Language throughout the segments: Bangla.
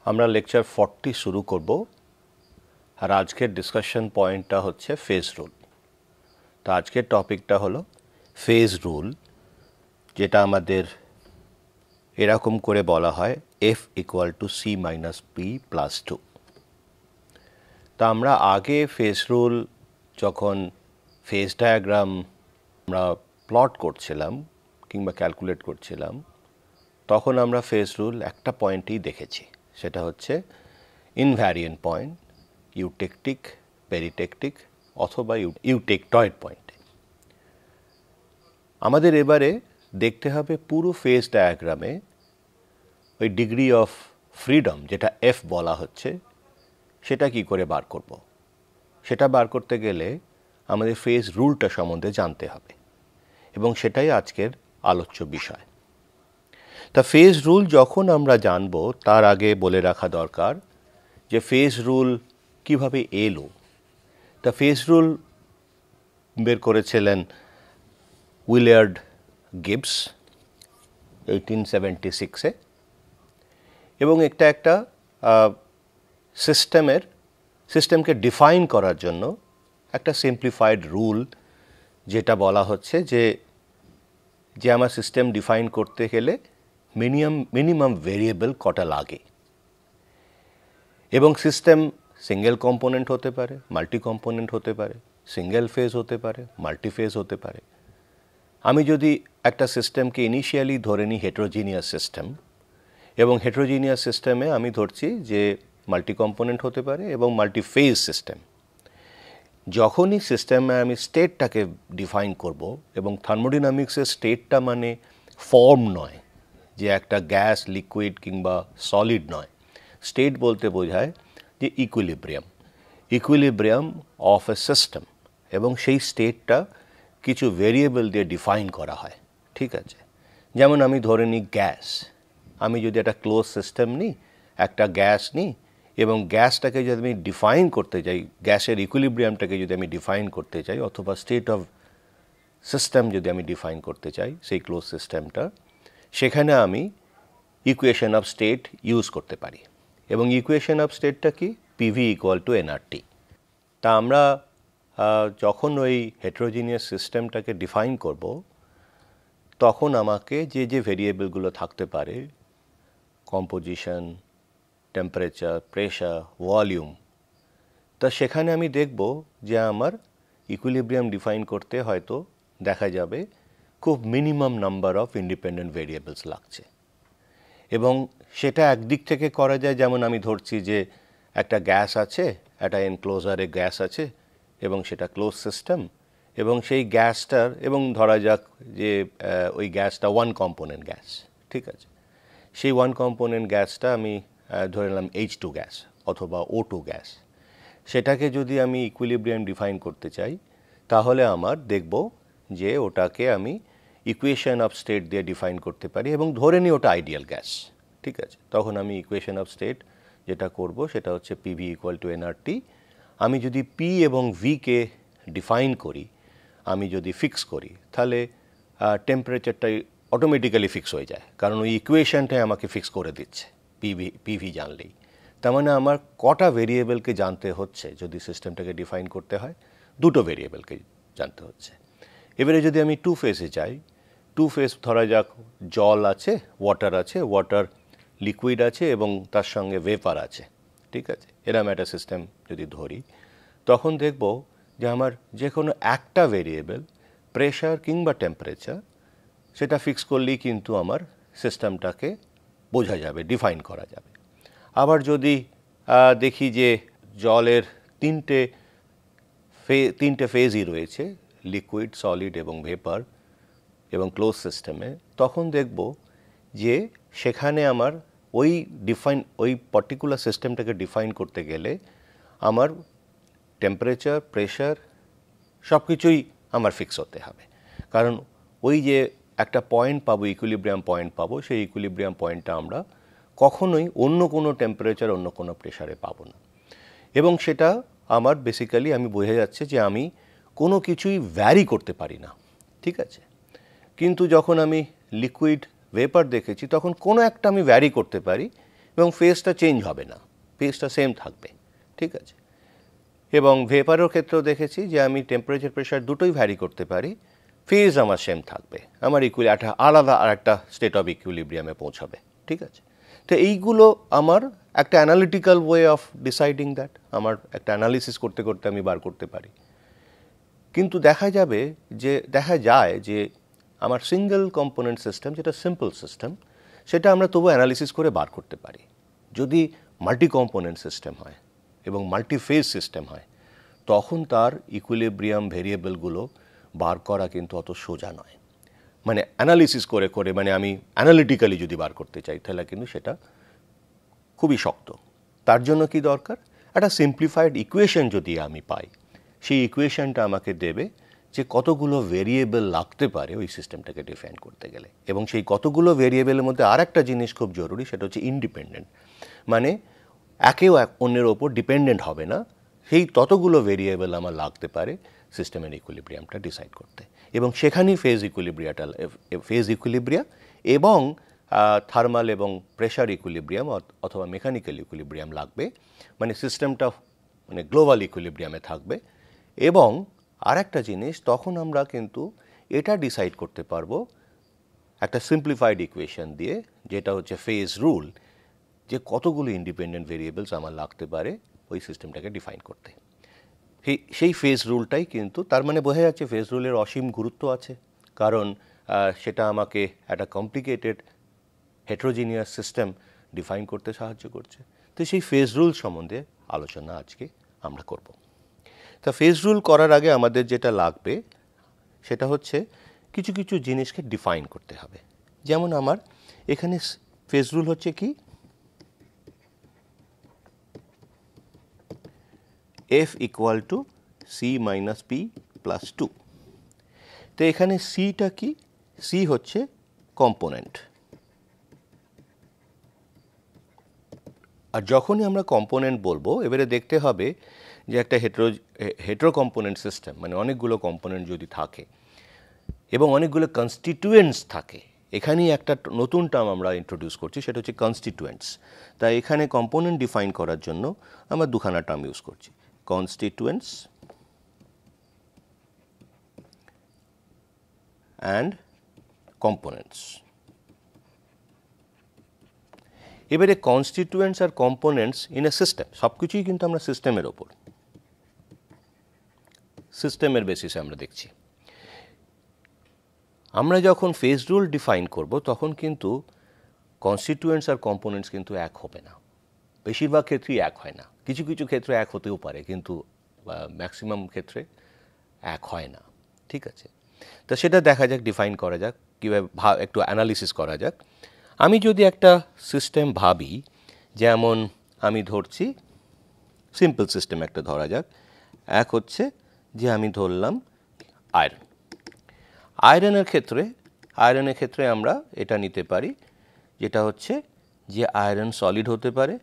আমরা লেকচার 40 শুরু করব আর আজকের ডিসকাশন পয়েন্টটা হচ্ছে ফেজ রুল। তো আজকের টপিকটা হলো ফেজ রুল, যেটা আমাদের এরকম করে বলা হয় f = c - p + 2। তা আমরা আগে ফেজ রুল যখন ফেজ ডায়াগ্রাম আমরা প্লট করছিলাম কিংবা ক্যালকুলেট করছিলাম, তখন আমরা ফেজ রুল একটা পয়েন্টেই দেখেছি, সেটা হচ্ছে ইনভ্যারিয়েন্ট পয়েন্ট, ইউটেকটিক, পেরিটেকটিক অথবা ইউটেকটয়েড পয়েন্টে। আমাদের এবারে দেখতে হবে পুরো ফেজ ডায়াগ্রামে ওই ডিগ্রি অফ ফ্রিডম যেটা এফ বলা হচ্ছে সেটা কি করে বার করব। সেটা বার করতে গেলে আমাদের ফেজ রুলটা সম্বন্ধে জানতে হবে এবং সেটাই আজকের আলোচ্য বিষয়। তা ফেজ রুল যখন আমরা জানব তার আগে বলে রাখা দরকার যে ফেজ রুল কিভাবে এলো। তা ফেজ রুল বের করেছিলেন উইলিয়ার্ড গিবস 1876-এ এবং একটা সিস্টেমকে ডিফাইন করার জন্য একটা সিম্পলিফাইড রুল, যেটা বলা হচ্ছে যে আমার সিস্টেম ডিফাইন করতে গেলে মিনিমাম ভেরিয়েবল কটা লাগে এবং সিস্টেম সিঙ্গেল কম্পোনেন্ট হতে পারে, মাল্টি কম্পোনেন্ট হতে পারে, সিঙ্গেল ফেজ হতে পারে, মাল্টি ফেজ হতে পারে। আমি যদি একটা সিস্টেমকে ইনিশিয়ালি ধরে নিই হেটেরোজিনিয়াস সিস্টেম, এবং হেটেরোজিনিয়াস সিস্টেমে আমি ধরছি যে মাল্টি কম্পোনেন্ট হতে পারে এবং মাল্টি ফেজ সিস্টেম, যখনই সিস্টেমে আমি স্টেটটাকে ডিফাইন করব, এবং থার্মোডিনামিক্সের স্টেটটা মানে ফর্ম নয়, যে একটা গ্যাস, লিকুইড কিংবা সলিড নয়। স্টেট বলতে বোঝায় যে ইকুইলিব্রিয়াম অফ এ সিস্টেম, এবং সেই স্টেটটা কিছু ভেরিয়েবল দিয়ে ডিফাইন করা হয়। ঠিক আছে, যেমন আমি ধরে নিই গ্যাস। আমি যদি একটা ক্লোজ সিস্টেম নিই, একটা গ্যাস নিই, এবং গ্যাসটাকে যদি আমি ডিফাইন করতে চাই, গ্যাসের ইকুইলিব্রিয়ামটাকে যদি আমি ডিফাইন করতে চাই, অথবা স্টেট অফ সিস্টেম যদি আমি ডিফাইন করতে চাই সেই ক্লোজ সিস্টেমটা, সেখানে আমি ইকুয়েশন অফ স্টেট ইউজ করতে পারি। এবং ইকুয়েশন অফ স্টেটটা কি? PV = nRT। তা আমরা যখন ওই হেটেরোজিনিয়াস সিস্টেমটাকে ডিফাইন করব, তখন আমাকে যে ভেরিয়েবলগুলো থাকতে পারে, কম্পোজিশন, টেম্পারেচার, প্রেশার, ভলিউম, তা সেখানে আমি দেখব যে আমার ইকুইলিব্রিয়াম ডিফাইন করতে হয়তো দেখা যাবে খুব minimum number of independent variables লাগছে। এবং সেটা একদিক থেকে করা যায়, যেমন আমি ধরছি যে একটা গ্যাস আছে, একটা এনক্লোজারে গ্যাস আছে এবং সেটা ক্লোজ সিস্টেম, এবং সেই গ্যাসটার, এবং ধরা যাক যে ওই গ্যাসটা ওয়ান কম্পোনেন্ট গ্যাস। ঠিক আছে, সেই ওয়ান কম্পোনেন্ট গ্যাসটা আমি ধরে নিলাম H2 গ্যাস অথবা O2 গ্যাস। সেটাকে যদি আমি ইকুইলিব্রিয়াম ডিফাইন করতে চাই, তাহলে আমার দেখব যে ওটাকে আমি ইকুয়েশন অফ স্টেট দিয়ে ডিফাইন করতে পারি, এবং ধরে নিই ওটা আইডিয়াল গ্যাস। ঠিক আছে, তখন আমি ইকুয়েশন অফ স্টেট যেটা করব সেটা হচ্ছে PV = nRT। আমি যদি P এবং V কে ডিফাইন করি, আমি যদি ফিক্স করি, তাহলে টেম্পারেচারটাই অটোমেটিক্যালি ফিক্স হয়ে যায়, কারণ ওই ইকুয়েশনটাই আমাকে ফিক্স করে দিচ্ছে PV জানলেই। তার মানে আমার কটা ভেরিয়েবলকে জানতে হচ্ছে যদি সিস্টেমটাকে ডিফাইন করতে হয়? দুটো ভেরিয়েবলকে জানতে হচ্ছে। এবারে যদি আমি টু ফেজে যাই, টু ফেজ ধরা যাক জল আছে, ওয়াটার লিকুইড আছে এবং তার সঙ্গে ভেপার আছে। ঠিক আছে, এরম একটা সিস্টেম যদি ধরি, তখন দেখব যে আমার যে কোনো একটা ভেরিয়েবল, প্রেশার কিংবা টেম্পারেচার, সেটা ফিক্স করলেই কিন্তু আমার সিস্টেমটাকে বোঝা যাবে, ডিফাইন করা যাবে। আবার যদি দেখি যে জলের তিনটে ফেজই রয়েছে, লিকুইড, সলিড এবং ভেপার, এবং ক্লোজ সিস্টেমে, তখন দেখব যে সেখানে আমার ওই পার্টিকুলার সিস্টেমটাকে ডিফাইন করতে গেলে আমার টেম্পারেচার, প্রেশার সব কিছুই আমার ফিক্স হতে হবে, কারণ ওই যে একটা পয়েন্ট পাবো, ইকুইলিব্রিয়াম পয়েন্ট পাবো, সেই ইকুইলিব্রিয়াম পয়েন্টটা আমরা কখনোই অন্য কোনো টেম্পারেচার, অন্য কোনো প্রেশারে পাবো না। এবং সেটা আমার বেসিক্যালি আমি বোঝা যাচ্ছে যে আমি কোনো কিছুই ভ্যারি করতে পারি না। ঠিক আছে, কিন্তু যখন আমি লিকুইড, ভেপার দেখেছি, তখন কোনো একটা আমি ভ্যারি করতে পারি, এবং ফেজটা চেঞ্জ হবে না, ফেজটা সেম থাকবে, ঠিক আছে। এবং ভেপারের ক্ষেত্রেও দেখেছি যে আমি টেম্পারেচার প্রেশার দুটোই ভ্যারি করতে পারি, ফেজ আমার সেম থাকবে, আমার একটা আলাদা আর একটা স্টেট অফ ইকুইলিব্রিয়ামে পৌঁছাবে, ঠিক আছে। তো এইগুলো আমার একটা analytical way of deciding that, আমার একটা অ্যানালিসিস করতে করতে আমি বার করতে পারি। কিন্তু দেখা যায় যে আমার সিঙ্গেল কম্পোনেন্ট সিস্টেম, যেটা সিম্পল সিস্টেম, সেটা আমরা তবু অ্যানালিসিস করে বার করতে পারি। যদি মাল্টি কম্পোনেন্ট সিস্টেম হয় এবং মাল্টি ফেজ সিস্টেম হয়, তখন তার ইকুইলিব্রিয়াম ভেরিয়েবলগুলো বার করা কিন্তু অত সোজা নয়। মানে অ্যানালিসিস করে করে মানে আমি অ্যানালিটিক্যালি যদি বার করতে চাই তাহলে কিন্তু সেটা খুবই শক্ত। তার জন্য কি দরকার, একটা সিম্পলিফাইড ইকুয়েশন যদি আমি পাই, সেই ইকুয়েশনটা আমাকে দেবে যে কতগুলো ভেরিয়েবল লাগতে পারে ওই সিস্টেমটাকে ডিফাইন করতে গেলে। এবং সেই কতগুলো ভেরিয়েবলের মধ্যে আর একটা জিনিস খুব জরুরি, সেটা হচ্ছে ইন্ডিপেন্ডেন্ট, মানে একেও অন্যের ওপর ডিপেন্ডেন্ট হবে না। সেই ততগুলো ভেরিয়েবল আমার লাগতে পারে সিস্টেমের ইকুইলিব্রিয়ামটা ডিসাইড করতে। এবং সেখানেই ফেজ ইকুইলিব্রিয়া এবং থার্মাল এবং প্রেশার ইকুইলিব্রিয়াম অথবা মেকানিক্যাল ইকুইলিব্রিয়াম লাগবে, মানে সিস্টেমটা মানে গ্লোবাল ইকুইলিব্রিয়ামে থাকবে। এবং আর একটা জিনিস, তখন আমরা কিন্তু এটা ডিসাইড করতে পারবো একটা সিম্পলিফাইড ইকুয়েশন দিয়ে, যেটা হচ্ছে ফেজ রুল, যে কতগুলো ইন্ডিপেন্ডেন্ট ভেরিয়েবলস আমার লাগতে পারে ওই সিস্টেমটাকে ডিফাইন করতে। সেই ফেজ রুলটাই কিন্তু, তার মানে বোঝা যাচ্ছে ফেজ রুলের অসীম গুরুত্ব আছে, কারণ সেটা আমাকে একটা কমপ্লিকেটেড হেটেরোজিনিয়াস সিস্টেম ডিফাইন করতে সাহায্য করছে। তো সেই ফেজ রুল সম্বন্ধে আলোচনা আজকে আমরা করব। তা ফেজ রুল করার আগে আমাদের যেটা লাগবে সেটা হচ্ছে কিছু কিছু জিনিসকে ডিফাইন করতে হবে। যেমন আমার এখানে ফেজ রুল হচ্ছে কি, F equal to C minus P plus 2। তো এখানে সিটা কি, সি হচ্ছে কম্পোনেন্ট। আর যখনই আমরা কম্পোনেন্ট বলবো, এবারে দেখতে হবে যে একটা হেটেরো কম্পোনেন্ট সিস্টেম, মানে অনেকগুলো কম্পোনেন্ট যদি থাকে এবং অনেকগুলো কনস্টিটিউয়েন্টস থাকে, এখানেই একটা নতুন টার্ম আমরা ইন্ট্রোডিউস করছি, সেটা হচ্ছে কনস্টিটিউয়েন্টস। তাই এখানে কম্পোনেন্ট ডিফাইন করার জন্য আমরা দুখানা টার্ম ইউজ করছি, কনস্টিটিউয়েন্টস অ্যান্ড কম্পোনেন্টস। এবারে কনস্টিটিউয়েন্টস আর কম্পোনেন্টস ইন এ সিস্টেম, সব কিছুই কিন্তু আমরা সিস্টেমের ওপর, সিস্টেমের বেসিসে আমরা দেখছি। আমরা যখন ফেজ রুল ডিফাইন করব, তখন কিন্তু কনস্টিটিউয়েন্টস আর কম্পোনেন্টস কিন্তু এক হবে না, বেশিরভাগ ক্ষেত্রেই এক হয় না। কিছু কিছু ক্ষেত্রে এক হতেও পারে, কিন্তু ম্যাক্সিমাম ক্ষেত্রে এক হয় না, ঠিক আছে। তো সেটা দেখা যাক, ডিফাইন করা যাক, কীভাবে একটু অ্যানালিসিস করা যাক। আমি যদি একটা সিস্টেম ভাবি, যেমন আমি ধরছি সিম্পল সিস্টেম একটা ধরা যাক, এক হচ্ছে যে আমি ধরলাম আয়রন। আয়রনের ক্ষেত্রে আমরা এটা নিতে পারি, যেটা হচ্ছে যে আয়রন সলিড হতে পারে,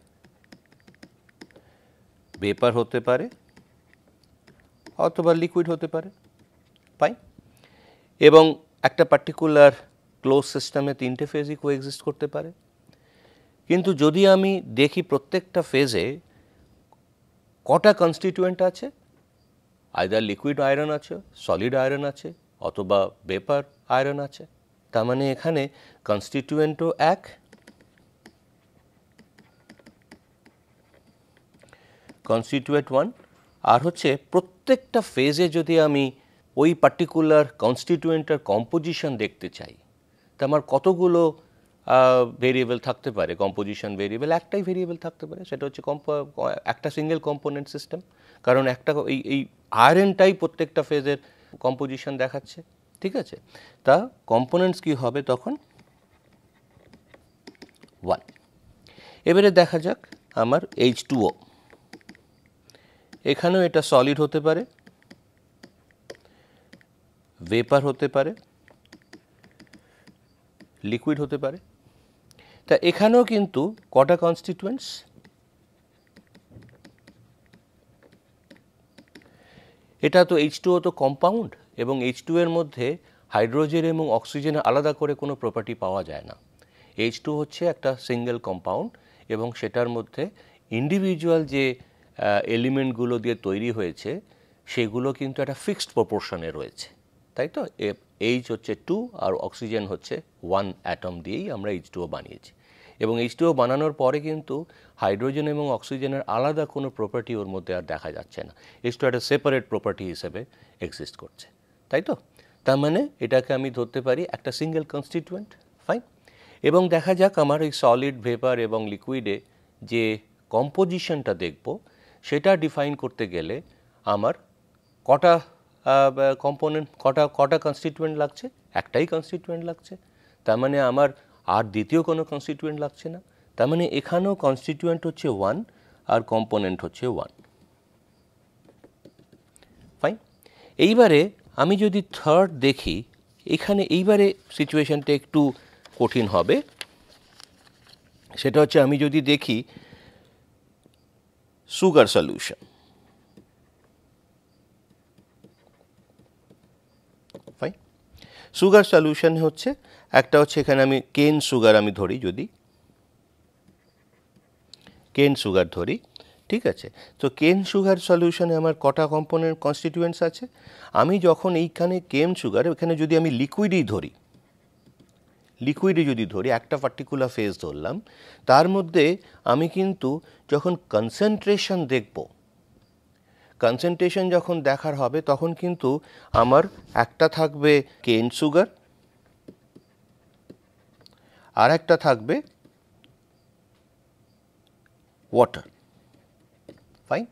ভেপার হতে পারে, অথবা লিকুইড হতে পারে, ফাইন। এবং একটা পার্টিকুলার ক্লোজ সিস্টেমে তিনটে ফেজই কোএক্সিস্ট করতে পারে। কিন্তু যদি আমি দেখি প্রত্যেকটা ফেজে কটা কনস্টিটিউয়েন্ট আছে, আইদার লিকুইড আয়রন আছে, সলিড আয়রন আছে, অথবা ভেপার আয়রন আছে, তার মানে এখানে কনস্টিটিউয়েন্টও এক, কনস্টিটিউয়েন্ট ওয়ান। আর হচ্ছে প্রত্যেকটা ফেজে যদি আমি ওই পার্টিকুলার কনস্টিটিউয়েন্টের কম্পোজিশন দেখতে চাই, তা আমার কতগুলো ভেরিয়েবল থাকতে পারে, কম্পোজিশন ভেরিয়েবল একটাই ভেরিয়েবল থাকতে পারে, সেটা হচ্ছে একটা সিঙ্গেল কম্পোনেন্ট সিস্টেম, কারণ একটা এই আয়রনটাই প্রত্যেকটা ফেজের কম্পোজিশন দেখাচ্ছে, ঠিক আছে। তা কম্পোনেন্টস কি হবে তখন, ওয়ান। এবারে দেখা যাক আমার H2O, এখানেও এটা সলিড হতে পারে, ভেপার হতে পারে, লিকুইড হতে পারে। তা এখানেও কিন্তু কটা কনস্টিটিউয়েন্টস, এটা তো H2O তো কম্পাউন্ড, এবং H2 এর মধ্যে হাইড্রোজেন এবং অক্সিজেন আলাদা করে কোনো প্রপার্টি পাওয়া যায় না। H2 হচ্ছে একটা সিঙ্গেল কম্পাউন্ড এবং সেটার মধ্যে ইন্ডিভিজুয়াল যে এলিমেন্টগুলো দিয়ে তৈরি হয়েছে সেগুলো কিন্তু একটা ফিক্সড প্রপোর্শনে রয়েছে, তাই তো? এইচ হচ্ছে 2 আর অক্সিজেন হচ্ছে 1 অ্যাটম দিয়েই আমরা H2O বানিয়েছি। এবং H2O বানানোর পরে কিন্তু হাইড্রোজেন এবং অক্সিজেনের আলাদা কোনো প্রপার্টি ওর মধ্যে আর দেখা যাচ্ছে না। H2O একটা সেপারেট প্রপার্টি হিসেবে এক্সিস্ট করছে, তাই তো? তার মানে এটাকে আমি ধরতে পারি একটা সিঙ্গেল কনস্টিটিউয়েন্ট। ফাইন। এবং দেখা যাক আমার এই সলিড, ভেপার এবং লিকুইডে যে কম্পোজিশনটা দেখব সেটা ডিফাইন করতে গেলে আমার কটা কম্পোনেন্ট, কটা কনস্টিটিউয়েন্ট লাগছে? একটাই কনস্টিটিউয়েন্ট লাগছে। তার মানে আমার আর দ্বিতীয় কোনো কনস্টিটিউয়েন্ট লাগছে না। তার মানে এখানেও কনস্টিটিউয়েন্ট হচ্ছে 1 আর কম্পোনেন্ট হচ্ছে 1। ফাইন। এইবারে আমি যদি থার্ড দেখি, এখানে এইবারে সিচুয়েশনটা একটু কঠিন হবে। সেটা হচ্ছে আমি যদি দেখি sugar solution. Fine. Sugar solution হচ্ছে একটা হচ্ছে এখানে আমি কেন সুগার আমি ধরি, যদি কেন সুগার ধরি, ঠিক আছে? তো কেন সুগার সলিউশনে আমার কটা কম্পোনেন্ট কনস্টিটিউয়েন্টস আছে? আমি যখন এইখানে কেন সুগার, এখানে যদি আমি লিকুইডই ধরি, লিকুইডে যদি ধরি, একটা পার্টিকুলার ফেজ ধরলাম, তার মধ্যে আমি কিন্তু যখন কনসেন্ট্রেশন দেখব, কনসেন্ট্রেশন যখন দেখার হবে তখন কিন্তু আমার একটা থাকবে কেন সুগার আর একটা থাকবে ওয়াটার। ফাইন।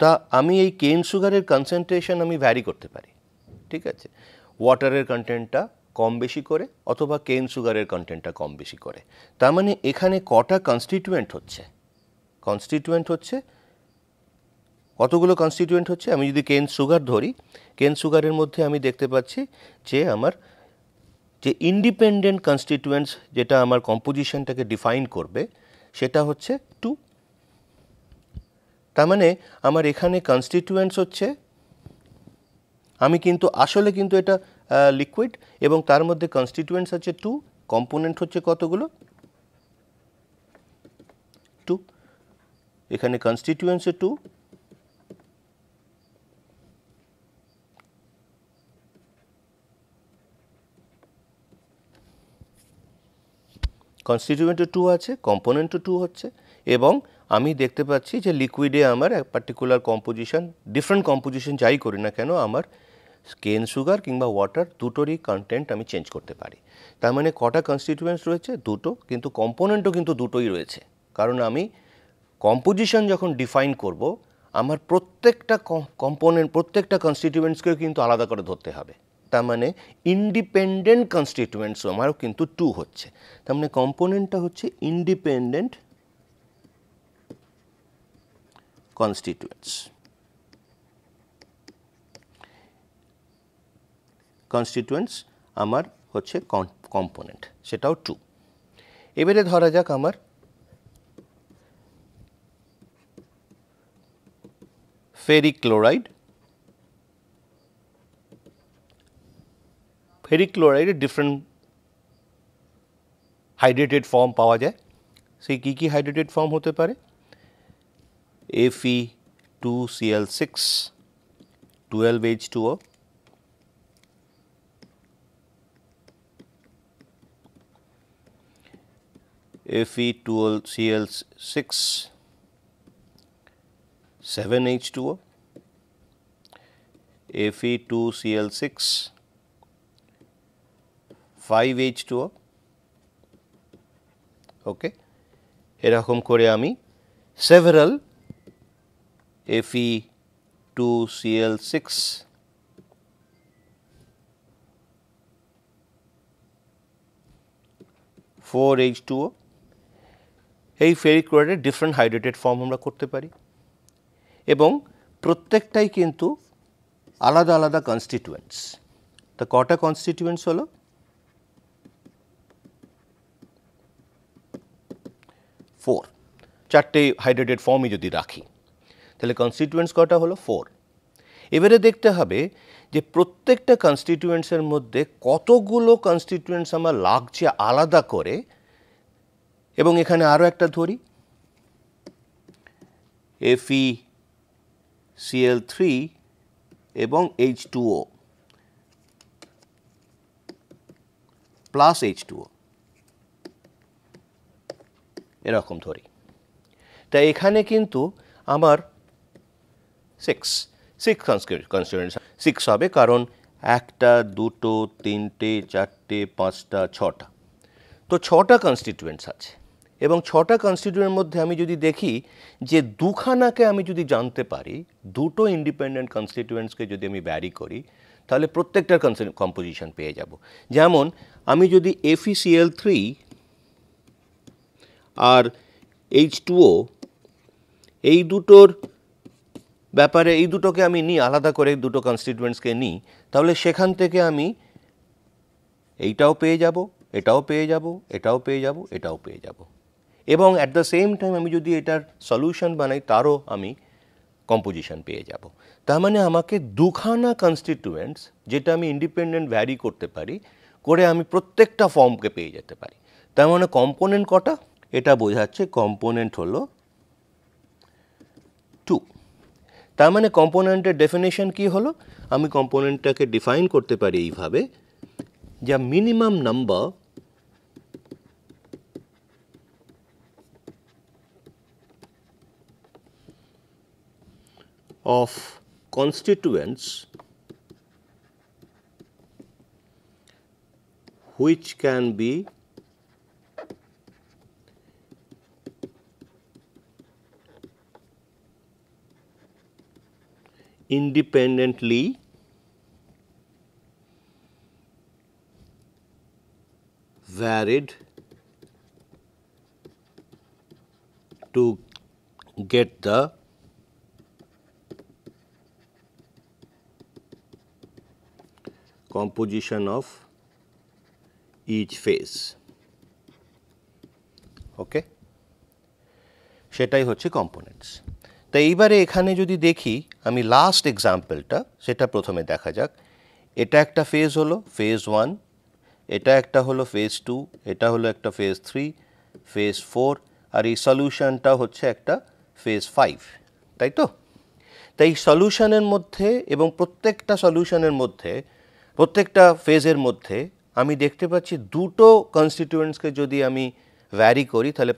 তা আমি এই কেন সুগারের কনসেন্ট্রেশন আমি ভ্যারি করতে পারি, ঠিক আছে? ওয়াটারের কন্টেন্টটা কম বেশি করে অথবা কেন সুগারের কন্টেন্টটা কম বেশি করে। তার মানে এখানে কটা কনস্টিটিউয়েন্ট হচ্ছে? কনস্টিটিউয়েন্ট হচ্ছে কতগুলো কনস্টিটিউয়েন্ট হচ্ছে? আমি যদি কেন সুগার ধরি, কেন সুগারের মধ্যে আমি দেখতে পাচ্ছি যে আমার যে ইন্ডিপেন্ডেন্ট কনস্টিটিউয়েন্টস যেটা আমার কম্পোজিশনটাকে ডিফাইন করবে সেটা হচ্ছে 2। তার মানে আমার এখানে কনস্টিটিউয়েন্টস হচ্ছে, আমি কিন্তু আসলে কিন্তু এটা লিকুইড এবং তার মধ্যে কনস্টিটিউয়েন্টস হচ্ছে 2, কম্পোনেন্ট হচ্ছে কতগুলো? 2। এখানে কনস্টিটিউয়েন্টস 2, কনস্টিটিউয়েন্টও 2 আছে, কম্পোনেন্টও 2 হচ্ছে। এবং আমি দেখতে পাচ্ছি যে লিকুইডে আমার এক পার্টিকুলার কম্পোজিশন, ডিফারেন্ট কম্পোজিশন যাই করি না কেন, আমার কেন সুগার কিংবা ওয়াটার দুটোরই কন্টেন্ট আমি চেঞ্জ করতে পারি। তার মানে কটা কনস্টিটিউয়েন্টস রয়েছে? দুটো, কিন্তু কম্পোনেন্টও কিন্তু দুটোই রয়েছে। কারণ আমি কম্পোজিশন যখন ডিফাইন করব, আমার প্রত্যেকটা কম্পোনেন্ট, প্রত্যেকটা কনস্টিটিউয়েন্টসকেও কিন্তু আলাদা করে ধরতে হবে। তার মানে ইন্ডিপেন্ডেন্ট কনস্টিটিউয়েন্টস আমারও কিন্তু 2 হচ্ছে। তার মানে কম্পোনেন্টটা হচ্ছে ইন্ডিপেন্ডেন্ট কনস্টিটিউয়েন্টস। কনস্টিটিউয়েন্টস আমার হচ্ছে কম্পোনেন্ট, সেটাও 2। এবারে ধরা যাক আমার ফেরিক ক্লোরাইড। ফেরিক ক্লোরাইডের ডিফারেন্ট হাইড্রেটেড ফর্ম পাওয়া যায়। সেই কী কী হাইড্রেটেড ফর্ম হতে পারে? Fe2Cl6, 12H2O, Fe2Cl6, 7H2O, Fe2Cl6, 5H2O। ওকে, এরকম করে আমি সেভারাল Fe2Cl6, 4H2O এই ফেরিক ক্লোরাইডের ডিফারেন্ট হাইড্রেটেড ফর্ম আমরা করতে পারি এবং প্রত্যেকটাই কিন্তু আলাদা আলাদা কনস্টিটিউয়েন্টস। তা কটা কনস্টিটিউয়েন্টস হলো? 4। চারটে হাইড্রেটেড ফর্মই যদি রাখি তাহলে কনস্টিটিউয়েন্টস কটা হলো? 4। এবারে দেখতে হবে যে প্রত্যেকটা কনস্টিটিউয়েন্টসের মধ্যে কতগুলো কনস্টিটিউয়েন্টস আমার লাগছে আলাদা করে। এবং এখানে আরও একটা ধরি, FeCl3 এবং H2O প্লাস H2O এরকম ধরি। তাই এখানে কিন্তু আমার 6 কনস্টিটিউয়েন্টস হবে, কারণ 1 2 3 4 5 6টা, তো 6টা কনস্টিটিউয়েন্টস আছে। এবং 6টা কনস্টিটিউয়েন্টের মধ্যে আমি যদি দেখি যে দুখানাকে আমি যদি জানতে পারি, দুটো ইন্ডিপেন্ডেন্ট কনস্টিটিউয়েন্টসকে যদি আমি ভ্যারি করি, তাহলে প্রত্যেকটার কম্পোজিশন পেয়ে যাব। যেমন আমি যদি FeCl3 আর H2O এই দুটোর ব্যাপারে, এই দুটোকে আমি নিই আলাদা করে, দুটো কনস্টিটিউয়েন্টসকে নিই, তাহলে সেখান থেকে আমি এইটাও পেয়ে যাব, এটাও পেয়ে যাব, এটাও পেয়ে যাব, এটাও পেয়ে যাব। এবং অ্যাট দ্য সেম টাইম আমি যদি এটার সলিউশন বানাই, তারও আমি কম্পোজিশন পেয়ে যাব। তার মানে আমাকে দুখানা কনস্টিটিউয়েন্টস, যেটা আমি ইন্ডিপেন্ডেন্ট ভ্যারি করতে পারি, করে আমি প্রত্যেকটা ফর্মকে পেয়ে যেতে পারি। তার মানে কম্পোনেন্ট কটা? এটা বোঝাচ্ছে কম্পোনেন্ট হলো 2। তার মানে কম্পোনেন্টের ডেফিনেশন কি হলো? আমি কম্পোনেন্টটাকে ডিফাইন করতে পারি এইভাবে, যা minimum number of constituents which can be independently varied to get the composition of each phase. ওকে, সেটাই হচ্ছে কম্পোনেন্টস। তো এইবারে এখানে যদি দেখি, আমি লাস্ট এক্সাম্পলটা সেটা প্রথমে দেখা যাক। এটা একটা ফেজ হলো ফেজ 1, এটা একটা হলো ফেজ 2, এটা হলো একটা ফেজ 3, ফেজ 4, আর এই সলিউশনটা হচ্ছে একটা ফেজ 5, তাই তো? তাই সলিউশনের মধ্যে এবং প্রত্যেকটা সলিউশনের মধ্যে, প্রত্যেকটা ফেজের মধ্যে আমি দেখতে পাচ্ছি দুটো কনস্টিটিউয়েন্টসকে যদি আমি ভ্যারি করি, তাহলে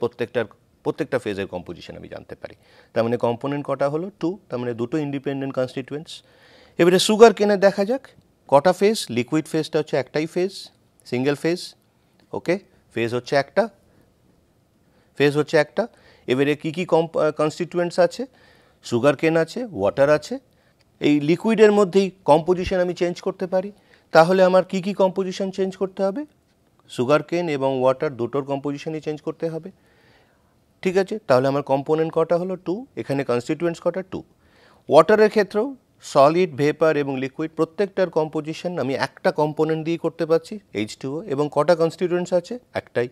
প্রত্যেকটা ফেজের কম্পোজিশন আমি জানতে পারি। তার মানে কম্পোনেন্ট কটা হলো? 2। তার মানে দুটো ইন্ডিপেন্ডেন্ট কনস্টিটিউয়েন্টস। এবারে সুগার কেনে দেখা যাক কটা ফেজ। লিকুইড ফেজটা হচ্ছে একটাই ফেজ, সিঙ্গেল ফেজ। ওকে, ফেজ হচ্ছে একটা। এবারে কী কী কনস্টিটিউয়েন্টস আছে? সুগার কেন আছে, ওয়াটার আছে। এই লিকুইডের মধ্যেই কম্পোজিশন আমি চেঞ্জ করতে পারি। তাহলে আমার কী কী কম্পোজিশন চেঞ্জ করতে হবে? সুগার কেন এবং ওয়াটার দুটোর কম্পোজিশনই চেঞ্জ করতে হবে। ঠিক আছে, তাহলে আমার কম্পোনেন্ট কটা হলো? 2। এখানে কনস্টিটিউয়েন্টস কটা? 2। ওয়াটারের ক্ষেত্রেও সলিড, ভেপার এবং লিকুইড প্রত্যেকটার কম্পোজিশন আমি একটা কম্পোনেন্ট দিয়ে করতে পারছি, H2O, এবং কটা কনস্টিটিউয়েন্টস আছে? একটাই।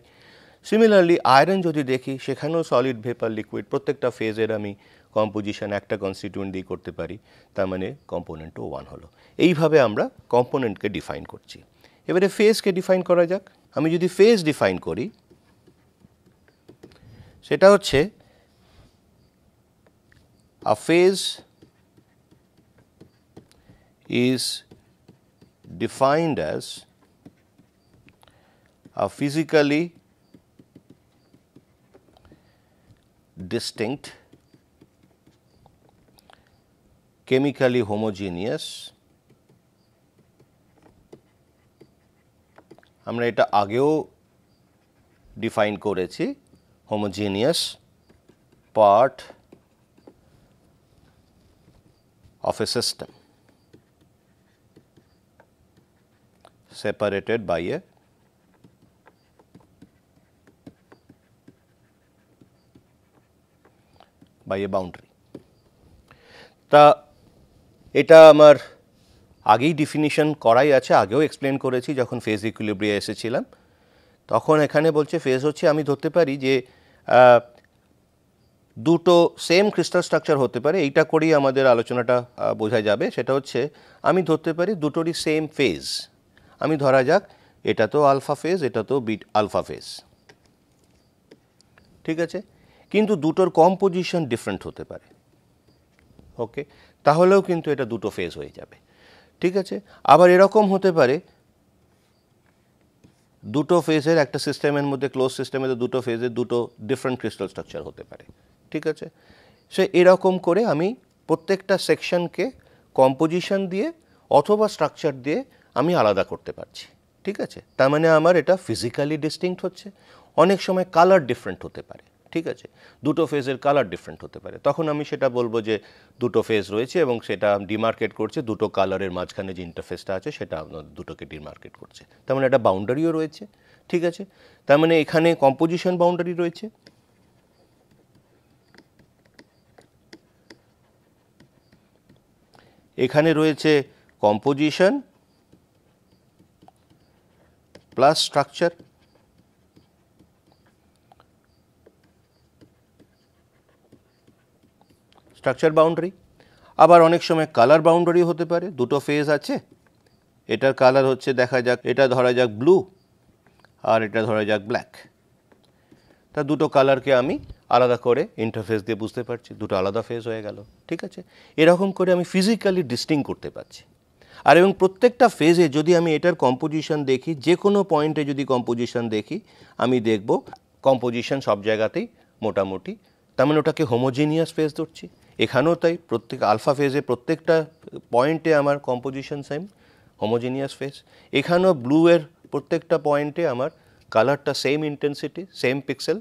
সিমিলারলি আয়রন যদি দেখি, সেখানেও সলিড, ভেপার, লিকুইড প্রত্যেকটা ফেজের আমি কম্পোজিশন একটা কনস্টিটিউয়েন্ট দিয়ে করতে পারি। তার মানে কম্পোনেন্টও 1 হলো। এইভাবে আমরা কম্পোনেন্টকে ডিফাইন করছি। এবারে ফেজকে ডিফাইন করা যাক। আমি যদি ফেজ ডিফাইন করি, সেটা হচ্ছে a phase is defined as a physically distinct, chemically homogeneous, আমরা এটা আগেও ডিফাইন করেছি, homogeneous part of a system separated by a boundary. তা এটা আমার আগেই ডিফিনিশন করাই আছে, আগেও এক্সপ্লেন করেছি যখন ফেজ ইকুইলিব্রিয়া এসেছিলাম। তখন এখানে বলছে ফেজ হচ্ছে, আমি ধরতে পারি যে দুটো সেম ক্রিস্টাল স্ট্রাকচার হতে পারে। এইটা করেই আমাদের আলোচনাটা বোঝা যাবে। সেটা হচ্ছে, আমি ধরতে পারি দুটোরই সেম ফেজ। আমি ধরা যাক এটা তো আলফা ফেজ, এটা তো আলফা ফেজ, ঠিক আছে, কিন্তু দুটোর কম্পোজিশন ডিফারেন্ট হতে পারে। ওকে, তাহলেও কিন্তু এটা দুটো ফেজ হয়ে যাবে, ঠিক আছে। আবার এরকম হতে পারে দুটো ফেজের একটা সিস্টেমের মধ্যে, ক্লোজ সিস্টেমে দুটো ফেজের দুটো ডিফারেন্ট ক্রিস্টাল স্ট্রাকচার হতে পারে, ঠিক আছে। সে এরকম করে আমি প্রত্যেকটা সেকশনকে কম্পোজিশন দিয়ে অথবা স্ট্রাকচার দিয়ে আমি আলাদা করতে পারছি, ঠিক আছে। তার মানে আমার এটা ফিজিক্যালি ডিস্টিংক্ট হচ্ছে। অনেক সময় কালার ডিফারেন্ট হতে পারে, ঠিক আছে, দুটো ফেজের কালার ডিফারেন্ট হতে পারে, তখন আমি সেটা বলবো যে দুটো ফেজ রয়েছে এবং সেটা ডিমার্কেট করছে, দুটো কালারের মাঝখানে যে ইন্টারফেসটা আছে সেটা আপনার দুটোকে ডিমার্কেট করছে, তার মানে একটা বাউন্ডারিও রয়েছে, ঠিক আছে। তার মানে এখানে কম্পোজিশন বাউন্ডারি রয়েছে, এখানে রয়েছে composition plus structure, structure boundary. আবার অনেক সময় কালার বাউন্ডারি হতে পারে, দুটো ফেজ আছে, এটার কালার হচ্ছে দেখা যাক, এটা ধরা যাক ব্লু আর এটা ধরা যাক ব্ল্যাক, তা দুটো কালারকে আমি আলাদা করে ইন্টারফেস দিয়ে বুঝতে পারছি, দুটো আলাদা ফেজ হয়ে গেল, ঠিক আছে। এরকম করে আমি ফিজিক্যালি ডিস্টিং করতে পারছি। আর এবং প্রত্যেকটা ফেজে যদি আমি এটার কম্পোজিশন দেখি, যে কোনো পয়েন্টে যদি কম্পোজিশন দেখি, আমি দেখব কম্পোজিশন সব জায়গাতেই মোটামুটি, তার মানে ওটাকে হোমোজিনিয়াস ফেজ ধরছি। এখানেও তাই, প্রত্যেক আলফা ফেজে প্রত্যেকটা পয়েন্টে আমার কম্পোজিশন সেম, হোমোজিনিয়াস ফেজ। এখানেও ব্লু এর প্রত্যেকটা পয়েন্টে আমার কালারটা same intensity, same pixel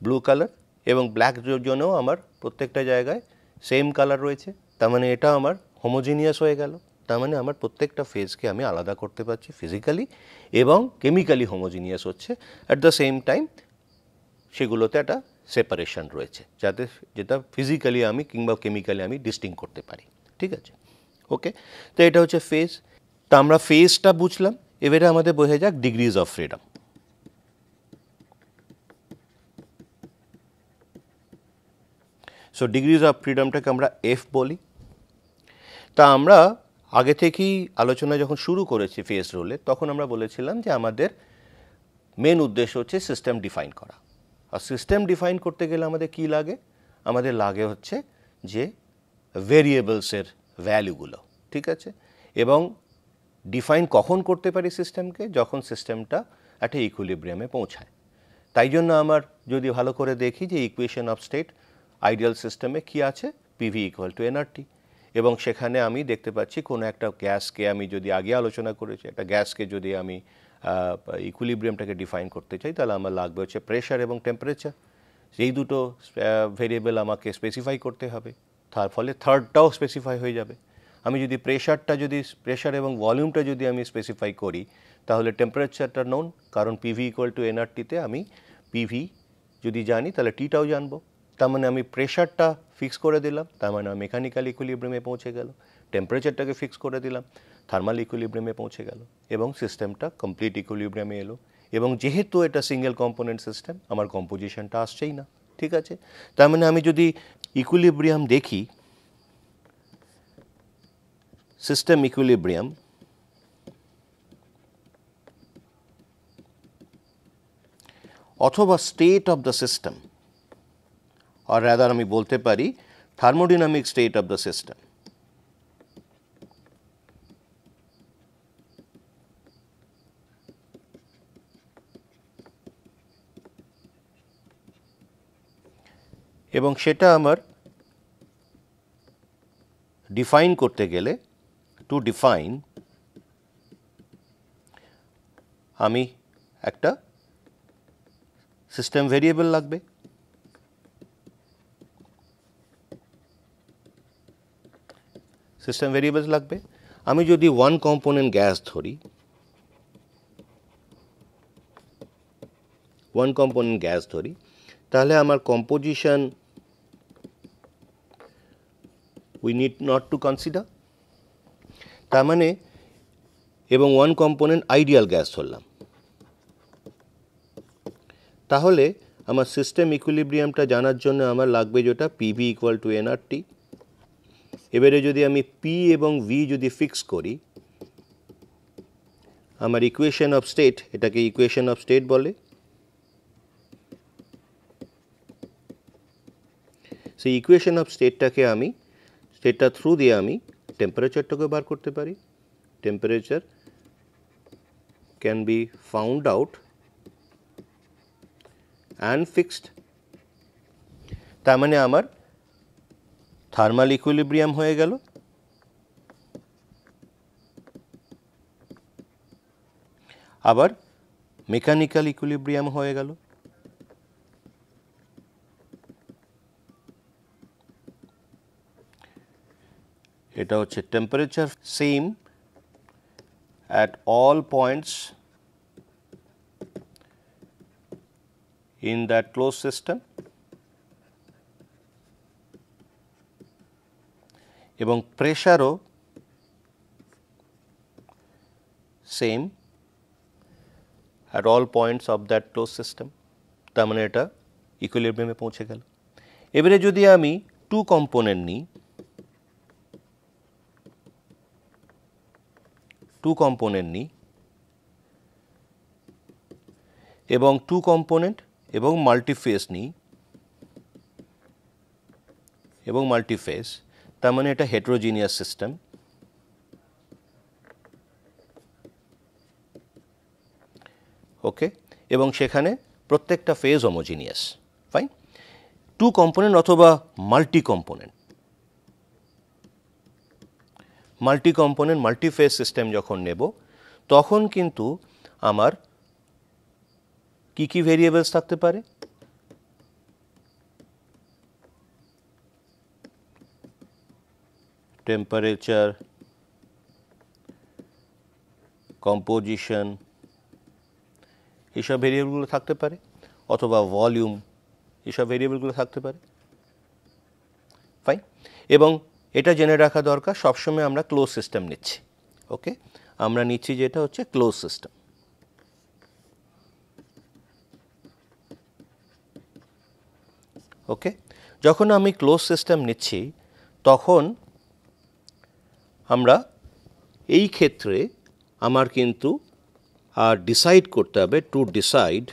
blue colour, এবং ব্ল্যাক জন্যও আমার প্রত্যেকটা জায়গায় সেম কালার রয়েছে, তার মানে এটা আমার হোমোজিনিয়াস হয়ে গেল। তার মানে আমার প্রত্যেকটা ফেজকে আমি আলাদা করতে পারছি ফিজিক্যালি, এবং কেমিক্যালি হোমোজিনিয়াস হচ্ছে অ্যাট দ্য সেম টাইম, সেগুলোতে একটা সেপারেশন রয়েছে যাতে, যেটা ফিজিক্যালি আমি কিংবা কেমিক্যালি আমি ডিস্টিং করতে পারি, ঠিক আছে। ওকে, তো এটা হচ্ছে ফেজ। তা আমরা ফেজটা বুঝলাম, এবারে আমাদের বোঝা যাক degrees of freedom. So degrees of ফ্রিডমটাকে আমরা এফ বলি। তা আমরা আগে থেকেই আলোচনা যখন শুরু করেছি ফেজ রোলে, তখন আমরা বলেছিলাম যে আমাদের মেন উদ্দেশ্য হচ্ছে সিস্টেম ডিফাইন করা। আর সিস্টেম ডিফাইন করতে গেলে আমাদের কি লাগে? আমাদের লাগে হচ্ছে যে ভেরিয়েবলসের ভ্যালুগুলো, ঠিক আছে। এবং ডিফাইন কখন করতে পারি সিস্টেমকে? যখন সিস্টেমটা একটা ইকুইলিব্রিয়ামে পৌঁছায়। তাই জন্য আমার যদি ভালো করে দেখি যে ইকুয়েশন অফ স্টেট আইডিয়াল সিস্টেমে কি আছে, পিভি ইকুয়াল টু এনআরটি, এবং সেখানে আমি দেখতে পাচ্ছি কোনো একটা গ্যাসকে, আমি যদি আগে আলোচনা করেছি, একটা গ্যাসকে যদি আমি ইকুইলিব্রিয়ামটাকে ডিফাইন করতে চাই, তাহলে আমার লাগবে হচ্ছে প্রেশার এবং টেম্পারেচার। এই দুটো ভেরিয়েবল আমাকে স্পেসিফাই করতে হবে, তার ফলে থার্ডটাও স্পেসিফাই হয়ে যাবে। আমি যদি প্রেশার এবং ভলিউমটা যদি আমি স্পেসিফাই করি, তাহলে টেম্পারেচারটা নোন, কারণ পিভি ইকুয়াল টু এনআরটিতে আমি পিভি যদি জানি তাহলে টিটাও জানবো। তার মানে আমি প্রেশারটা ফিক্স করে দিলাম, তার মানে আমি মেকানিক্যাল ইকুইলিব্রিয়ামে পৌঁছে গেল। টেম্পারেচারটাকে ফিক্স করে দিলাম, থার্মাল ইকুইলিব্রিয়ামে পৌঁছে গেল, এবং সিস্টেমটা কমপ্লিট ইকুইলিব্রিয়ামে এলো। এবং যেহেতু এটা সিঙ্গেল কম্পোনেন্ট সিস্টেম, আমার কম্পোজিশনটা আসছেই না, ঠিক আছে। তার মানে আমি যদি ইকুইলিব্রিয়াম দেখি, সিস্টেম ইকুইলিব্রিয়াম অথবা state of the system, or rather আমি বলতে পারি thermodynamic state of the system, এবং সেটা আমার ডিফাইন করতে গেলে, টু ডিফাইন আমি একটা সিস্টেম ভেরিয়েবল লাগবে। সিস্টেম ভেরিয়েবলস লাগবে। আমি যদি ওয়ান কম্পোনেন্ট গ্যাস ধরি, তাহলে আমার composition we need not to consider. তার মানে, এবং ওয়ান কম্পোনেন্ট আইডিয়াল গ্যাস ধরলাম, তাহলে আমার সিস্টেম ইকুইলিব্রিয়ামটা জানার জন্য আমার লাগবে যেটা পিভি ইকুয়াল টু এনআরটি। এবারে যদি আমি পি এবং ভি যদি ফিক্স করি, আমার ইকুয়েশন অফ স্টেট, এটাকে ইকুয়েশন অফ স্টেট বলে। সেই ইকুয়েশন অফ স্টেটটাকে আমি সেটা থ্রু দিয়ে আমি টেম্পারেচারটাকে বার করতে পারি। Temperature can be found out and fixed. তার মানে আমার থার্মাল ইকুইলিব্রিয়াম হয়ে গেল, আবার মেকানিক্যাল ইকুইলিব্রিয়াম হয়ে গেল। এটা হচ্ছে temperature same at all points in that closed system এবং প্রেসারও same at all points of that closed system। তার মানে এটা ইকুইলিব্রিয়ামে পৌঁছে গেল। এবারে যদি আমি টু কম্পোনেন্ট নিই, এবং টু কম্পোনেন্ট এবং মাল্টিফেজ নিই এবং মাল্টিফেজ, তার মানে এটা হেটেরোজিনিয়াস সিস্টেম। ওকে, এবং সেখানে প্রত্যেকটা phase homogeneous. Fine. Two component অথবা মাল্টি কম্পোনেন্ট মাল্টিফেজ সিস্টেম যখন নেব তখন কিন্তু আমার কি কি ভেরিয়েবলস থাকতে পারে? টেম্পারেচার, কম্পোজিশন, এইসব ভেরিয়েবলগুলো থাকতে পারে, অথবা ভলিউম, এইসব ভেরিয়েবলগুলো থাকতে পারে। ফাইন। এবং এটা জেনে রাখা দরকার সবসময় আমরা ক্লোজ সিস্টেম নিচ্ছি। ওকে, আমরা নিচ্ছি যেটা হচ্ছে ক্লোজ সিস্টেম। ওকে, যখন আমি ক্লোজ সিস্টেম নিচ্ছি তখন আমরা এই ক্ষেত্রে আমার কিন্তু ডিসাইড করতে হবে, to decide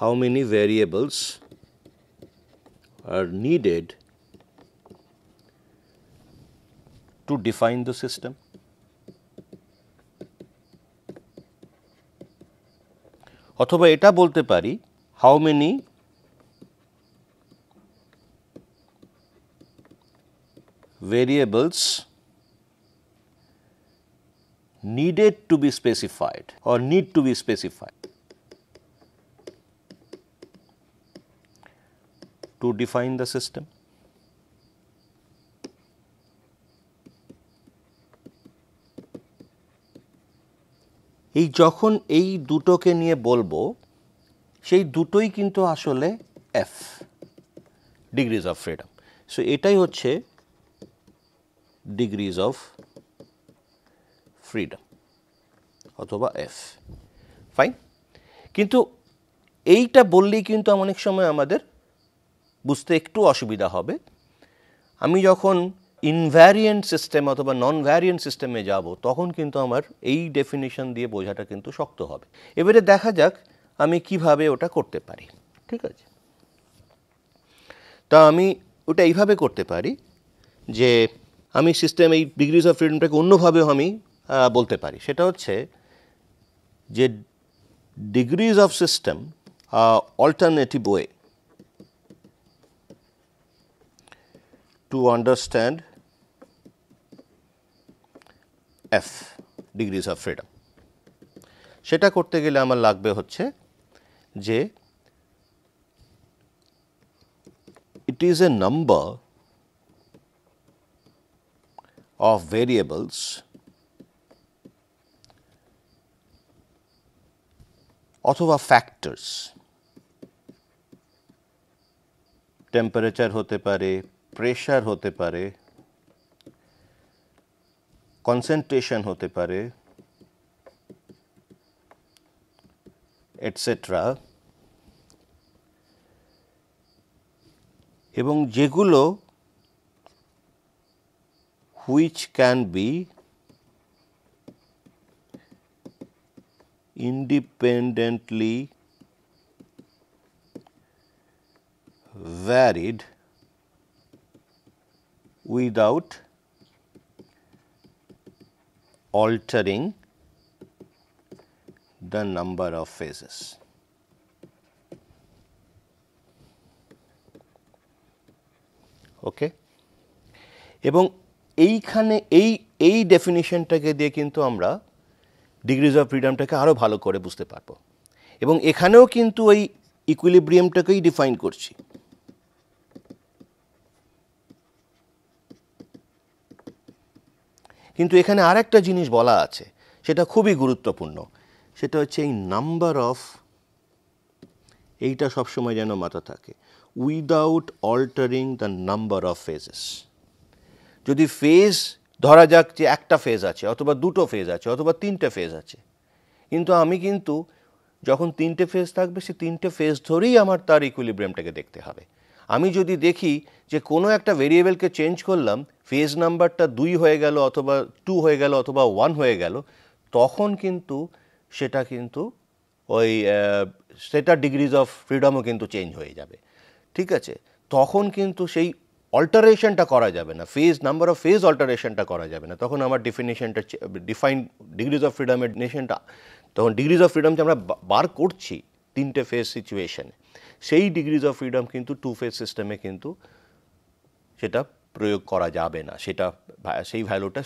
how many variables are needed to define the system। অথবা এটা বলতে পারি how many variables needed to be specified or need to be specified to define the system। এই যখন এই দুটোকে নিয়ে বলবো সেই দুটোই কিন্তু আসলে F, degrees of freedom. So এটাই হচ্ছে ডিগ্রিজ অফ ফ্রিডম অথবা এফ। ফাইন। কিন্তু এইটা বললেই কিন্তু অনেক সময় আমাদের বুঝতে একটু অসুবিধা হবে। আমি যখন ইনভ্যারিয়েন্ট সিস্টেম অথবা নন ভ্যারিয়েন্ট সিস্টেমে যাব তখন কিন্তু আমার এই ডেফিনিশন দিয়ে বোঝাটা কিন্তু শক্ত হবে। এবারে দেখা যাক আমি কিভাবে ওটা করতে পারি। ঠিক আছে, তা আমি ওটা এইভাবে করতে পারি যে আমি সিস্টেম এই ডিগ্রিজ অফ ফ্রিডমটাকে অন্যভাবেও আমি বলতে পারি। সেটা হচ্ছে যে degrees of system alternative way to understand F, degrees of freedom। সেটা করতে গেলে আমার লাগবে হচ্ছে যে it is a number of variables অথবা factors, টেম্পারেচার হতে পারে, প্রেশার হতে পারে, কনসেন্ট্রেশন হতে পারে, এটসেট্রা, এবং যেগুলো which can be independently varied without altering the number of phases. ওকে, এবং এইখানে এই ডেফিনিশনটাকে দিয়ে কিন্তু আমরা ডিগ্রিজ অফ ফ্রিডমটাকে আরও ভালো করে বুঝতে পারবো, এবং এখানেও কিন্তু ওই ইকুইলিব্রিয়ামটাকেই ডিফাইন করছি। কিন্তু এখানে আর একটা জিনিস বলা আছে, সেটা খুবই গুরুত্বপূর্ণ, সেটা হচ্ছে এই নাম্বার অফ, এইটা সবসময় যেন মাথা থাকে, without altering the number of phases. যদি ফেজ ধরা যাক যে একটা ফেজ আছে, অথবা দুটো ফেজ আছে, অথবা তিনটে ফেজ আছে, কিন্তু আমি কিন্তু যখন তিনটে ফেজ থাকবে সে তিনটে ফেজ ধরেই আমার তার ইকুইলিব্রিয়ামটাকে দেখতে হবে। আমি যদি দেখি যে কোনো একটা ভেরিয়েবলকে চেঞ্জ করলাম, ফেজ নাম্বারটা 2 হয়ে গেল, অথবা 2 হয়ে গেল, অথবা 1 হয়ে গেল, তখন কিন্তু সেটা কিন্তু ওই সেটা ডিগ্রিজ অফ ফ্রিডমও কিন্তু চেঞ্জ হয়ে যাবে। ঠিক আছে, তখন কিন্তু সেই অল্টারেশনটা করা যাবে না, ফেজ নাম্বার অফ ফেজ অল্টারেশনটা করা যাবে না, তখন আমার ডিফিনিশনটা ডিফাইন ডিগ্রিজ অফ ফ্রিডমের ডেফিনিশনটা, তখন ডিগ্রিজ অফ ফ্রিডম যে আমরা বার করছি তিনটে ফেজ সিচুয়েশনে, সেই ডিগ্রিজ অফ ফ্রিডম কিন্তু টু ফেজ সিস্টেমে কিন্তু সেটা প্রয়োগ করা যাবে না, সেটা সেই ভ্যালুটা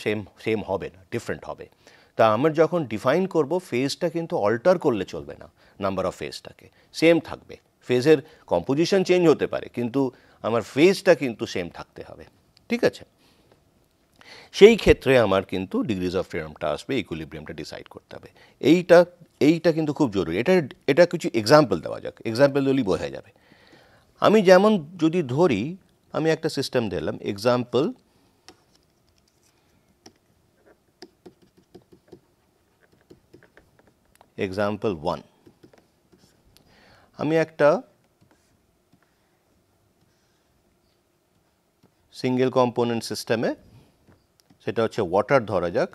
সেম হবে না, ডিফারেন্ট হবে। তা আমরা যখন ডিফাইন করব, ফেজটা কিন্তু অল্টার করলে চলবে না, নাম্বার অফ ফেজটাকে সেম থাকবে, ফেজের কম্পোজিশন চেঞ্জ হতে পারে কিন্তু আমার ফেজটা কিন্তু সেম থাকতে হবে। ঠিক আছে, সেই ক্ষেত্রে আমার কিন্তু ডিগ্রিজ অফ ফ্রিডমটা আসবে, ইকুইলিব্রিয়ামটা ডিসাইড করতে হবে। এইটা কিন্তু খুব জরুরি। এটা কিছু এক্সাম্পল দেওয়া যাক, এক্সাম্পল দিলেই বোঝা যাবে। আমি যেমন যদি ধরি, আমি একটা সিস্টেম দিলাম, এক্সাম্পল এক্সাম্পল 1, আমি একটা সিঙ্গেল কম্পোনেন্ট সিস্টেমে, সেটা হচ্ছে ওয়াটার ধরা যাক,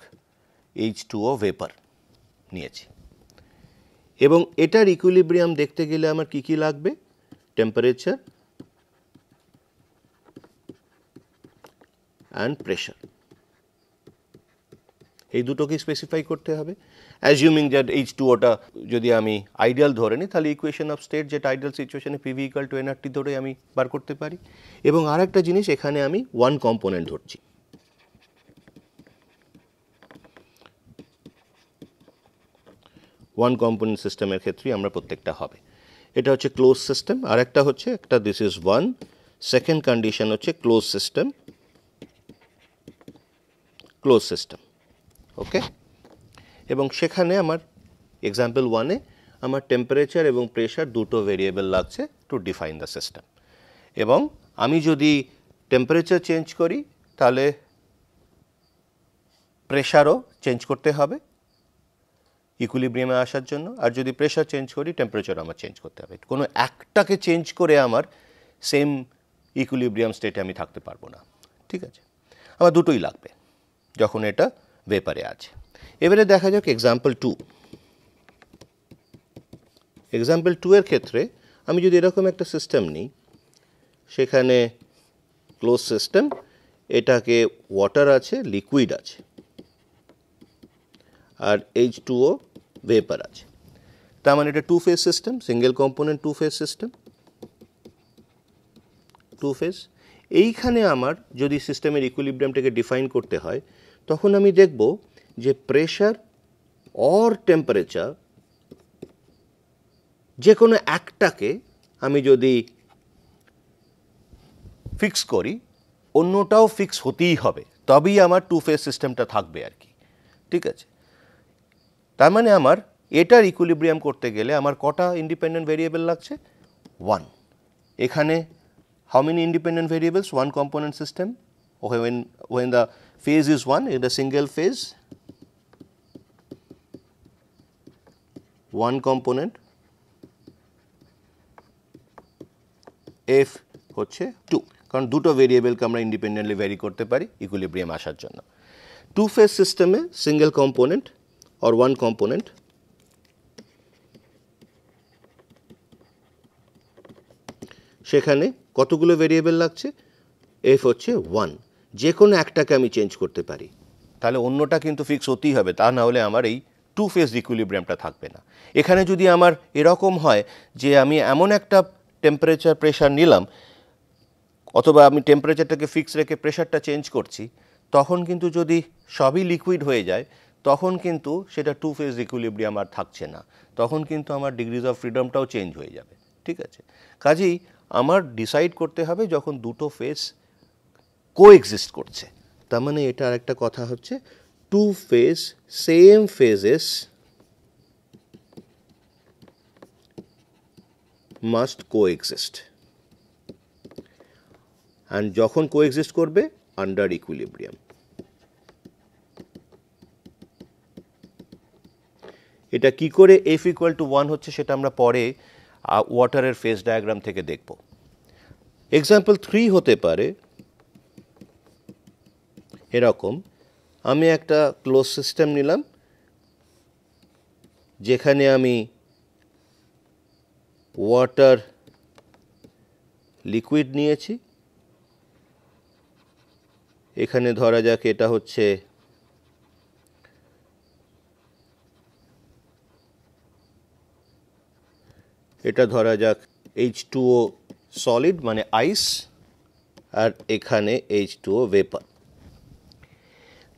H2O ভেপার নিয়েছি, এবং এটার ইকুইলিব্রিয়াম দেখতে গেলে আমার কি কি লাগবে, টেম্পারেচার অ্যান্ড প্রেশার, এই দুটোকে স্পেসিফাই করতে হবে। অ্যাজিউমিং দ্যাট H2Oটা যদি আমি আইডিয়াল ধরে নিই, তাহলে ইকুয়েশন অফ স্টেট যেটা আইডিয়াল সিচুয়েশনে PV = nRT ধরে আমি বার করতে পারি। এবং আরেকটা জিনিস, এখানে আমি ওয়ান কম্পোনেন্ট ধরছি, ওয়ান কম্পোনেন্ট সিস্টেমের ক্ষেত্রেই আমরা প্রত্যেকটা হবে। এটা হচ্ছে ক্লোজ সিস্টেম, আর একটা হচ্ছে একটা this is one, second condition হচ্ছে ক্লোজ সিস্টেম, ক্লোজ সিস্টেম। ওকে, এবং সেখানে আমার এক্সাম্পল 1-এ আমার টেম্পারেচার এবং প্রেশার দুটো ভেরিয়েবল লাগছে টু ডিফাইন দ্য সিস্টেম, এবং আমি যদি টেম্পারেচার চেঞ্জ করি তাহলে প্রেশারও চেঞ্জ করতে হবে ইকুইলিব্রিয়ামে আসার জন্য, আর যদি প্রেশার চেঞ্জ করি টেম্পারেচার আমার চেঞ্জ করতে হবে। কোনো একটাকে চেঞ্জ করে আমার সেম ইকুইলিব্রিয়াম স্টেটে আমি থাকতে পারবো না। ঠিক আছে, আমার দুটোই লাগবে যখন এটা ভেপারে আছে। এবারে দেখা যাক এক্সাম্পল 2। এক্সাম্পল 2 এর ক্ষেত্রে আমি যদি এরকম একটা সিস্টেম নিই, সেখানে ক্লোজ সিস্টেম, এটাকে ওয়াটার আছে, লিকুইড আছে, আর H2O ভেপার আছে, তার মানে এটা two phase system, single component two phase system, two phase. এইখানে আমার যদি সিস্টেমের ইকুইলিব্রিয়ামটাকে ডিফাইন করতে হয়, তখন আমি দেখব যে প্রেশার অর টেম্পারেচার যে কোনো একটাকে আমি যদি ফিক্স করি, অন্যটাও ফিক্স হতেই হবে, তবেই আমার টু ফেজ সিস্টেমটা থাকবে আর কি। ঠিক আছে, তার মানে আমার এটার ইকুইলিব্রিয়াম করতে গেলে আমার কটা ইন্ডিপেন্ডেন্ট ভেরিয়েবল লাগছে, 1। এখানে how many independent variables, one component system, when the phase is 1, in the single phase, one component, F হচ্ছে 2, কারণ দুটো ভেরিয়েবলকে আমরা ইন্ডিপেন্ডেন্টলি ভ্যারি করতে পারি ইকুইলিব্রিয়াম আসার জন্য। টু ফেজ সিস্টেমে single component or one component, সেখানে কতগুলো ভেরিয়েবল লাগছে, এফ হচ্ছে 1, যে কোনো একটাকে আমি চেঞ্জ করতে পারি, তাহলে অন্যটা কিন্তু ফিক্স হতেই হবে, তা না হলে আমার এই টু ফেজ ইকুইলিব্রিয়ামটা থাকবে না। এখানে যদি আমার এরকম হয় যে আমি এমন একটা টেম্পারেচার প্রেশার নিলাম, অথবা আমি টেম্পারেচারটাকে ফিক্স রেখে প্রেশারটা চেঞ্জ করছি, তখন কিন্তু যদি সবই লিকুইড হয়ে যায় তখন কিন্তু সেটা টু ফেজ ইকুইলিব্রিয়াম আর থাকছে না, তখন কিন্তু আমার ডিগ্রিজ অফ ফ্রিডমটাও চেঞ্জ হয়ে যাবে। ঠিক আছে, কাজেই আমার ডিসাইড করতে হবে যখন দুটো ফেজ কোএক্সিস্ট করছে, তার মানে এটা আরেকটা কথা হচ্ছে two phase same phases must coexist, and যখন কোএক্সিস্ট করবে আন্ডার ইকুইলিব্রিয়াম। এটা কি করে এফ ইকুয়াল টু 1 হচ্ছে সেটা আমরা পরে ওয়াটারের ফেজ ডায়াগ্রাম থেকে দেখব। এক্সাম্পল 3 হতে পারে এরকম, আমি একটা ক্লোজ সিস্টেম নিলাম যেখানে আমি ওয়াটার লিকুইড নিয়েছি, এখানে ধরা যাক এটা হচ্ছে ধরা যাক H2O সলিড মানে আইস, আর এখানে H2O ভেপার।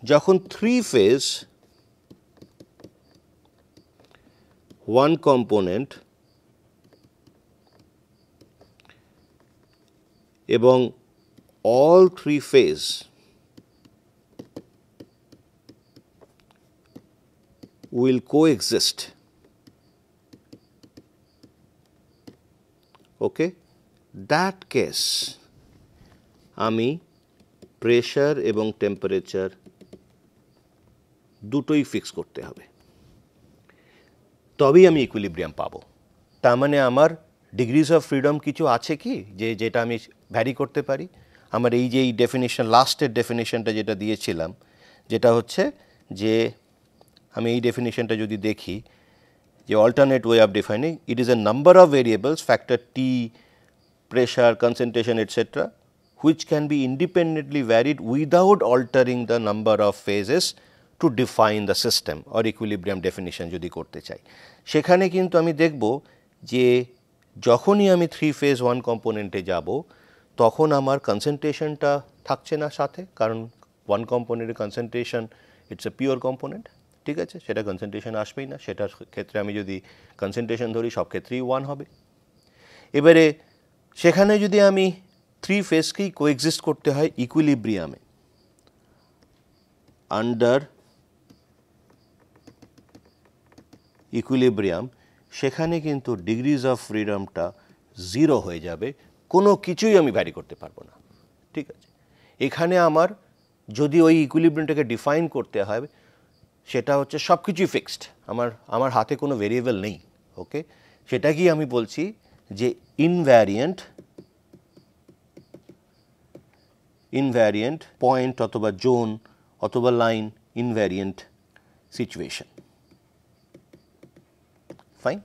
যখন থ্রি ফেজ ওয়ান কম্পোনেন্ট এবং all three phase will coexist, okay, that case আমি প্রেশার এবং টেম্পারেচার দুটোই ফিক্স করতে হবে, তবেই আমি ইকুইলিব্রিয়াম পাবো। তার মানে আমার ডিগ্রিজ অফ ফ্রিডম কিছু আছে কি যেটা আমি ভ্যারি করতে পারি? আমার এই যে এই ডেফিনিশন, লাস্টের ডেফিনিশনটা যেটা দিয়েছিলাম, যেটা হচ্ছে যে আমি এই ডেফিনিশনটা যদি দেখি, যে alternate way of defining it is a number of variables, factor T, pressure, concentration etcetera, which can be independently varied without altering the number of phases to define the system or equilibrium definition যদি করতে চাই। সেখানে কিন্তু আমি দেখব যে যখনই আমি থ্রি ফেজ ওয়ান কম্পোনেন্টে যাব তখন আমার কনসেন্ট্রেশনটা থাকছে না সাথে, কারণ ওয়ান কম্পোনেন্টের concentration it's a pure component, ঠিক আছে, সেটা কনসেন্ট্রেশন আসবেই না। সেটার ক্ষেত্রে আমি যদি কনসেন্ট্রেশন ধরি সব ক্ষেত্রেই ওয়ান হবে। এবারে সেখানে যদি আমি থ্রি ফেজকেই কোএক্সিস্ট করতে হয় ইকুইলিব্রিয়ামে আন্ডার ইকুইলিব্রিয়াম, সেখানে কিন্তু ডিগ্রিজ অফ ফ্রিডমটা জিরো হয়ে যাবে, কোনো কিছুই আমি ভ্যারি করতে পারবো না। ঠিক আছে, এখানে আমার যদি ওই ইকুইলিব্রিয়ামটাকে ডিফাইন করতে হয় সেটা হচ্ছে সব কিছুই ফিক্সড, আমার হাতে কোনো ভেরিয়েবল নেই। ওকে, সেটাকেই আমি বলছি যে ইনভ্যারিয়েন্ট পয়েন্ট অথবা জোন অথবা লাইন ইনভ্যারিয়েন্ট সিচুয়েশন। ফাইন,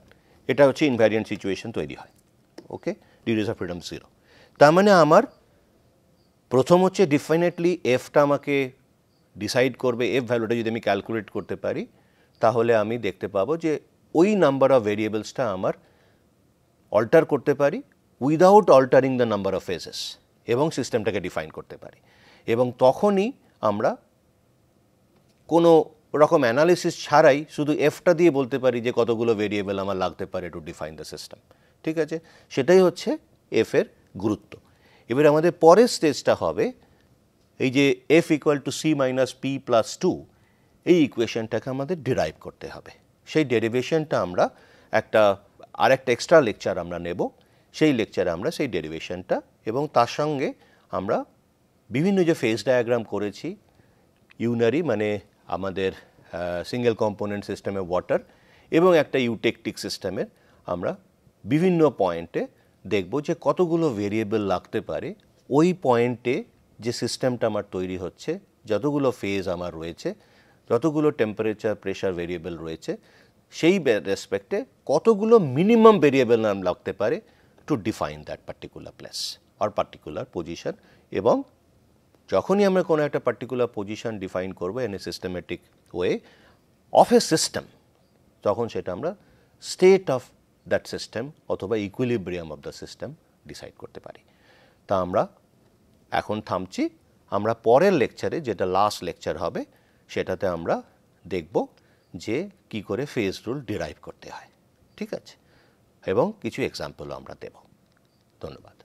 এটা হচ্ছে ইনভ্যারিয়েন্ট সিচুয়েশন তৈরি হয়। ওকে, ডিগ্রিজ অফ ফ্রিডম জিরো। তার মানে আমার প্রথম হচ্ছে ডেফিনেটলি এফটা আমাকে ডিসাইড করবে, এফ ভ্যালুটা যদি আমি ক্যালকুলেট করতে পারি তাহলে আমি দেখতে পাবো যে ওই নাম্বার অফ ভেরিয়েবলসটা আমার অল্টার করতে পারি without altering the number of phases, এবং সিস্টেমটাকে ডিফাইন করতে পারি। এবং তখনই আমরা কোনো রকম অ্যানালিসিস ছাড়াই শুধু এফটা দিয়ে বলতে পারি যে কতগুলো ভেরিয়েবল আমার লাগতে পারে টু ডিফাইন দ্য সিস্টেম। ঠিক আছে, সেটাই হচ্ছে এফের গুরুত্ব। এবার আমাদের পরের স্টেজটা হবে এই যে F equal to C minus P plus two, এই ইকুয়েশনটাকে আমাদের ডিরাইভ করতে হবে। সেই ডেরিভেশনটা আমরা আরেকটা এক্সট্রা লেকচার আমরা নেব, সেই লেকচারে আমরা সেই ডেরিভেশনটা এবং তার সঙ্গে আমরা বিভিন্ন যে ফেজ ডায়াগ্রাম করেছি, ইউনারি মানে আমাদের সিঙ্গেল কম্পোনেন্ট সিস্টেমে ওয়াটার এবং একটা ইউটেকটিক সিস্টেমের আমরা বিভিন্ন পয়েন্টে দেখব যে কতগুলো ভেরিয়েবল লাগতে পারে ওই পয়েন্টে যে সিস্টেমটা আমার তৈরি হচ্ছে, যতগুলো ফেজ আমার রয়েছে, যতগুলো টেম্পারেচার প্রেশার ভেরিয়েবল রয়েছে, সেই রেসপেক্টে কতগুলো মিনিমাম ভেরিয়েবল নাম লাগতে পারে to define that particular place or particular position. এবং যখনই আমরা কোনো একটা পার্টিকুলার পজিশন ডিফাইন করবো in a systematic way of a system, তখন সেটা আমরা স্টেট অফ দ্যাট সিস্টেম অথবা equilibrium of the system decide করতে পারি। তা আমরা এখন থামছি, আমরা পরের লেকচারে, যেটা লাস্ট লেকচার হবে, সেটাতে আমরা দেখব যে কি করে ফেজ রুল ডিরাইভ করতে হয়। ঠিক আছে, এবং কিছু এক্সাম্পলও আমরা দেব। ধন্যবাদ।